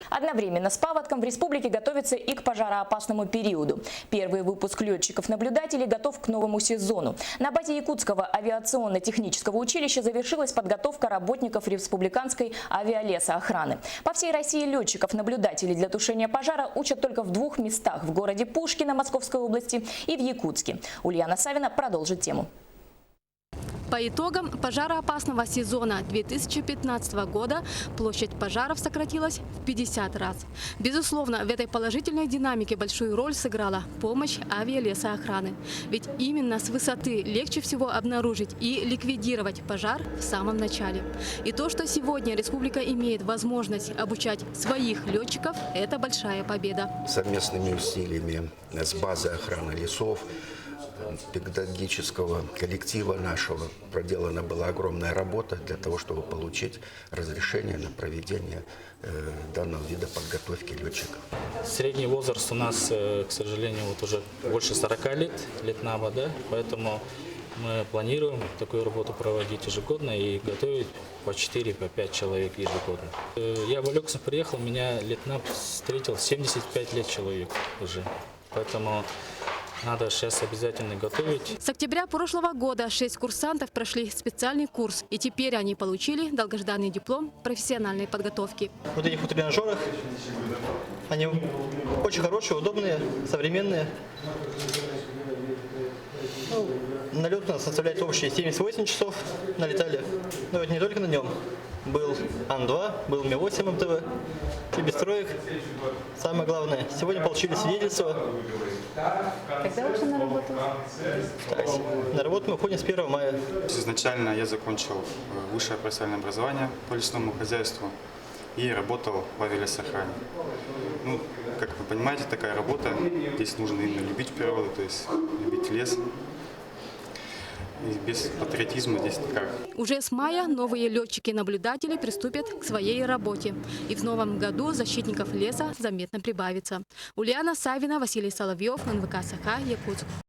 Одновременно с паводком в республике готовится и к пожароопасному периоду. Первый выпуск летчиков-наблюдателей готов к новому сезону. На базе Якутского авиационно-технического училища завершилась подготовка работников республиканской авиалесоохраны. По всей России летчиков-наблюдателей для тушения пожара учат только в 2 местах – в городе Пушкино Московской области и в Якутске. Ульяна Савина продолжит тему. По итогам пожароопасного сезона 2015 года площадь пожаров сократилась в 50 раз. Безусловно, в этой положительной динамике большую роль сыграла помощь авиалесоохраны. Ведь именно с высоты легче всего обнаружить и ликвидировать пожар в самом начале. И то, что сегодня республика имеет возможность обучать своих летчиков, это большая победа. Совместными усилиями с базы охраны лесов, педагогического коллектива нашего проделана была огромная работа для того, чтобы получить разрешение на проведение данного вида подготовки летчиков. Средний возраст у нас, к сожалению, вот уже больше 40 лет, летнава, да, поэтому мы планируем такую работу проводить ежегодно и готовить по 4-5 человек ежегодно. Я в Александр приехал, меня летнав встретил 75 лет человек уже, поэтому надо сейчас обязательно готовить. С октября прошлого года 6 курсантов прошли специальный курс, и теперь они получили долгожданный диплом профессиональной подготовки. Вот этих вот тренажерах, они очень хорошие, удобные, современные. Налет у нас составляет общий 78 часов, налетали. Но ведь не только на нем. Был Ан-2, был Ми-8 МТВ, и без троек. Самое главное, сегодня получили свидетельство. Когда вышли на работу? На работу мы ходим с 1 мая. Изначально я закончил высшее профессиональное образование по лесному хозяйству и работал в авиалесоохране. Ну, как вы понимаете, такая работа, здесь нужно именно любить природу, то есть любить лес. И без патриотизма здесь никак. Уже с мая новые летчики-наблюдатели приступят к своей работе. И в новом году защитников леса заметно прибавится. Ульяна Савина, Василий Соловьев, НВК Саха, Якутск.